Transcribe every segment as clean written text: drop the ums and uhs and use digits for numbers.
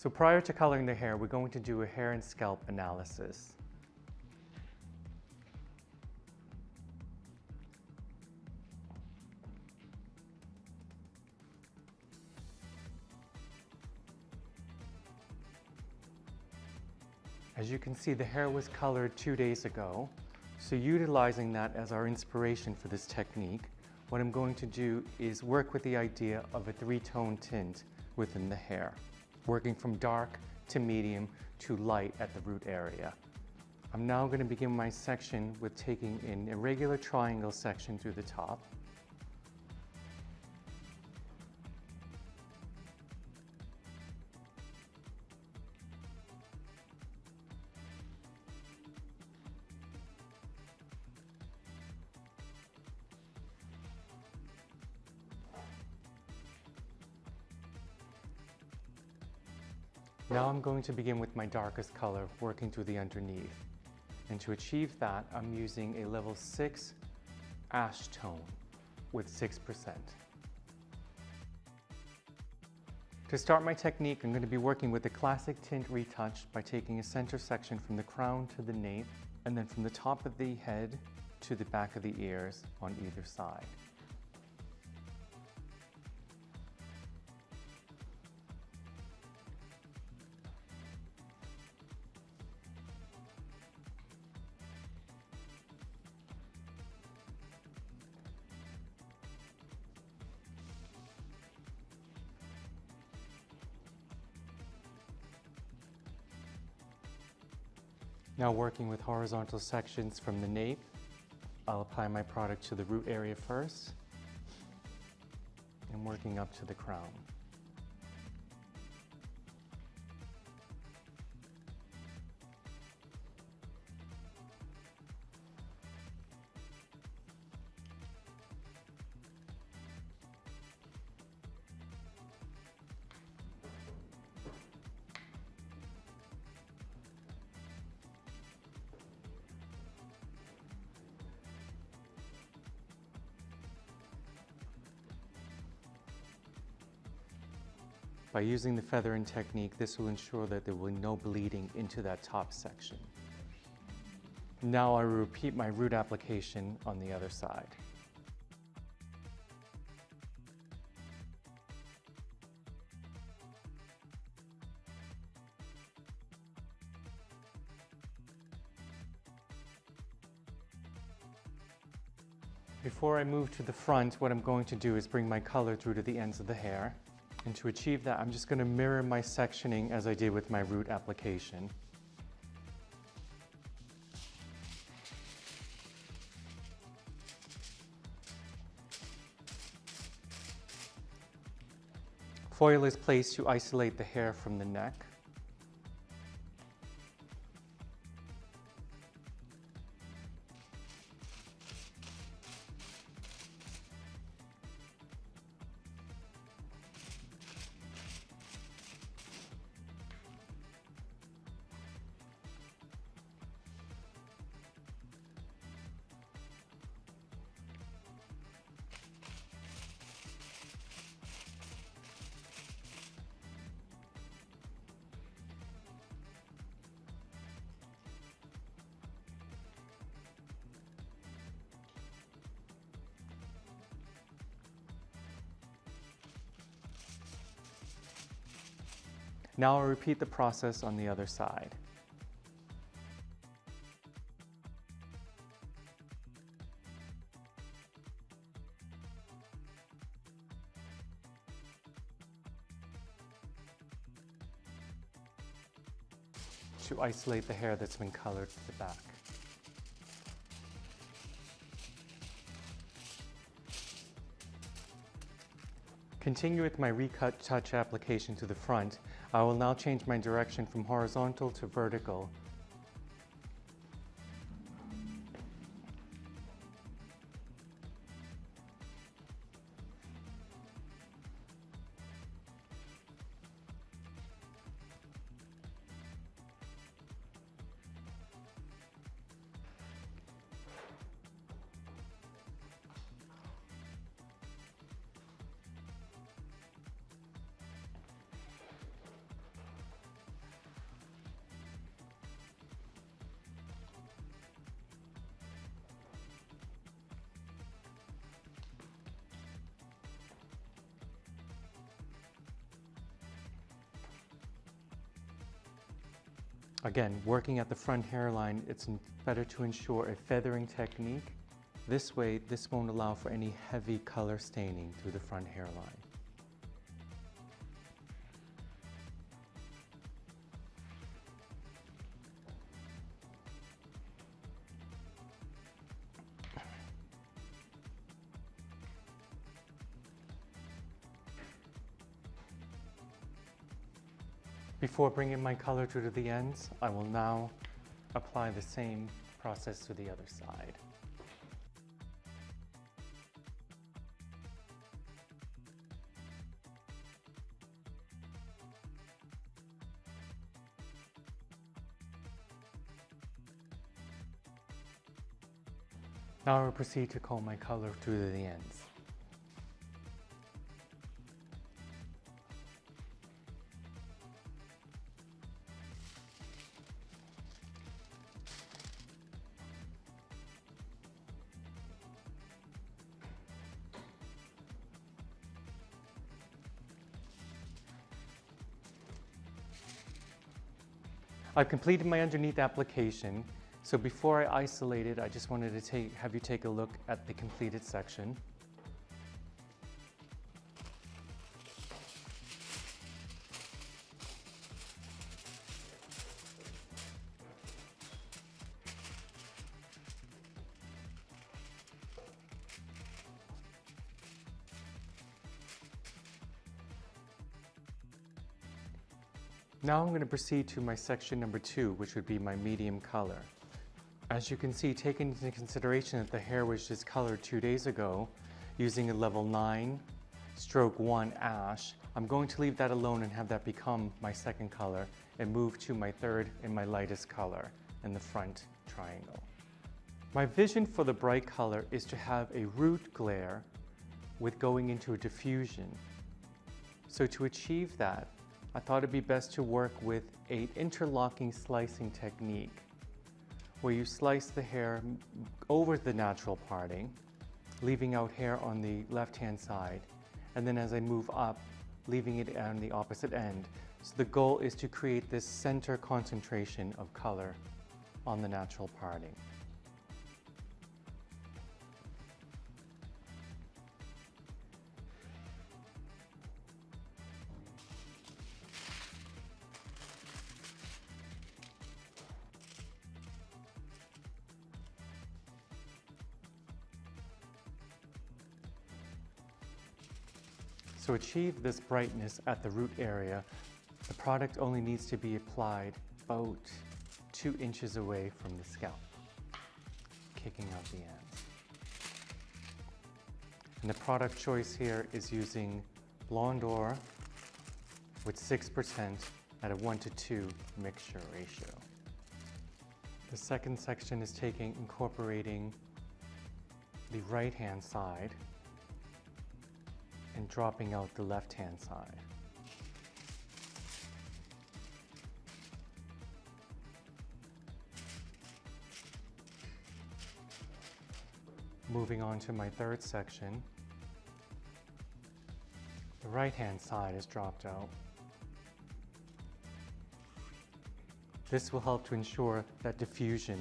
So prior to coloring the hair, we're going to do a hair and scalp analysis. As you can see, the hair was colored 2 days ago. So utilizing that as our inspiration for this technique, what I'm going to do is work with the idea of a 3-tone tint within the hair, working from dark to medium to light at the root area. I'm now going to begin my section with taking an irregular triangle section through the top. Now I'm going to begin with my darkest color, working through the underneath. And to achieve that, I'm using a level 6 ash tone with 6%. To start my technique, I'm going to be working with the classic tint retouch by taking a center section from the crown to the nape, and then from the top of the head to the back of the ears on either side. Now working with horizontal sections from the nape, I'll apply my product to the root area first and working up to the crown. By using the feathering technique, this will ensure that there will be no bleeding into that top section. Now I will repeat my root application on the other side. Before I move to the front, what I'm going to do is bring my color through to the ends of the hair. And to achieve that, I'm just going to mirror my sectioning as I did with my root application. Foil is placed to isolate the hair from the neck. Now I'll repeat the process on the other side. To isolate the hair that's been colored to the back. Continue with my recut touch application to the front. I will now change my direction from horizontal to vertical. Again, working at the front hairline, it's better to ensure a feathering technique. This way, this won't allow for any heavy color staining through the front hairline. Before bringing my color to the ends, I will now apply the same process to the other side. Now I will proceed to comb my color to the ends. I've completed my underneath application, so before I isolate it, I just wanted to have you take a look at the completed section. Now I'm going to proceed to my section number 2, which would be my medium color. As you can see, taking into consideration that the hair was just colored 2 days ago, using a level 9, stroke 1 ash, I'm going to leave that alone and have that become my second color and move to my third and my lightest color in the front triangle. My vision for the bright color is to have a root glare with going into a diffusion. So to achieve that, I thought it'd be best to work with an interlocking slicing technique where you slice the hair over the natural parting, leaving out hair on the left-hand side, and then as I move up, leaving it on the opposite end. So the goal is to create this center concentration of color on the natural parting. To achieve this brightness at the root area, the product only needs to be applied about 2 inches away from the scalp, kicking out the ends. And the product choice here is using Blonde Or with 6% at a 1:2 mixture ratio. The second section is incorporating the right-hand side and dropping out the left-hand side. Moving on to my third section, the right-hand side is dropped out. This will help to ensure that diffusion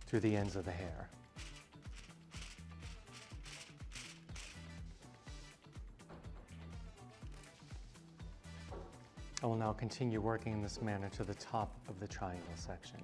through the ends of the hair. I will now continue working in this manner to the top of the triangle section.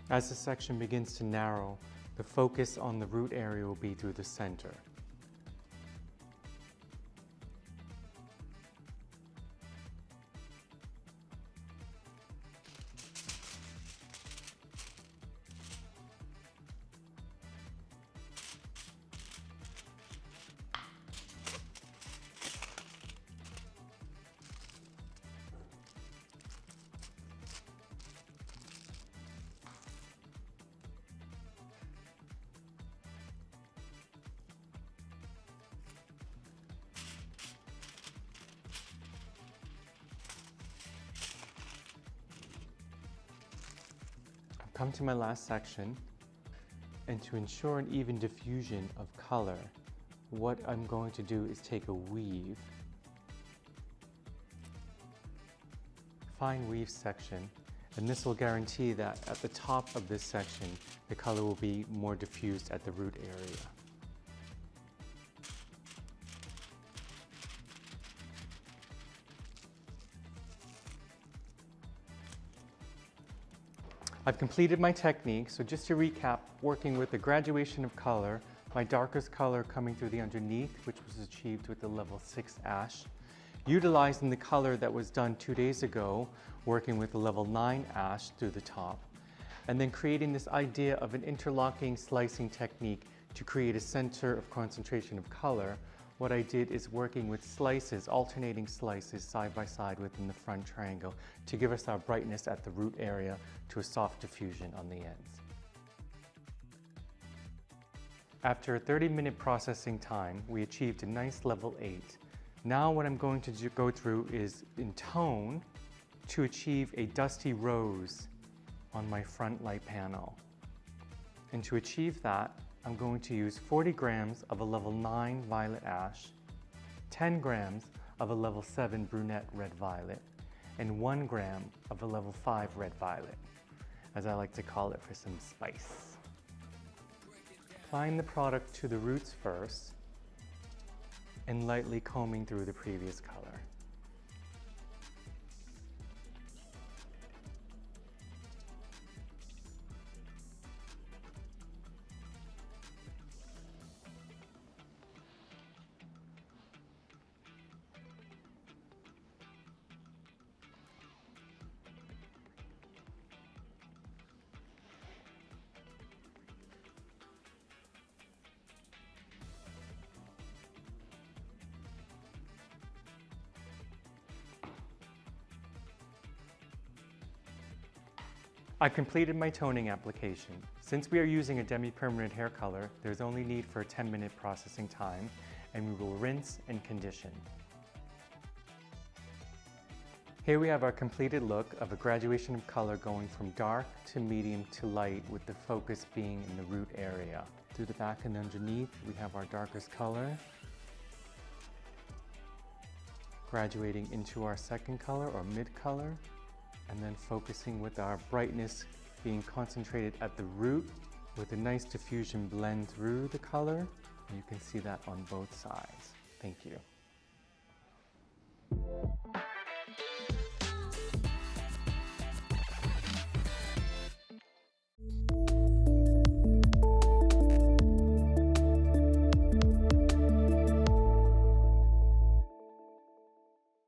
As the section begins to narrow, the focus on the root area will be through the center. come to my last section, and to ensure an even diffusion of color, what I'm going to do is take a weave, fine weave section, and this will guarantee that at the top of this section, the color will be more diffused at the root area. I've completed my technique, so just to recap, working with the graduation of color, my darkest color coming through the underneath, which was achieved with the level 6 ash, utilizing the color that was done 2 days ago, working with the level 9 ash through the top, and then creating this idea of an interlocking slicing technique to create a center of concentration of color. What I did is working with slices, alternating slices side by side within the front triangle to give us our brightness at the root area to a soft diffusion on the ends. After a 30-minute processing time, we achieved a nice level 8. Now what I'm going to go through is in tone to achieve a dusty rose on my front light panel. And to achieve that, I'm going to use 40 grams of a level 9 violet ash, 10 grams of a level 7 brunette red violet, and 1 gram of a level 5 red violet, as I like to call it for some spice. Applying the product to the roots first, and lightly combing through the previous color. I've completed my toning application. Since we are using a demi-permanent hair color, there's only need for a 10-minute processing time, and we will rinse and condition. Here we have our completed look of a graduation of color going from dark to medium to light, with the focus being in the root area. Through the back and underneath, we have our darkest color, graduating into our second color or mid color, and then focusing with our brightness being concentrated at the root with a nice diffusion blend through the color. You can see that on both sides. Thank you.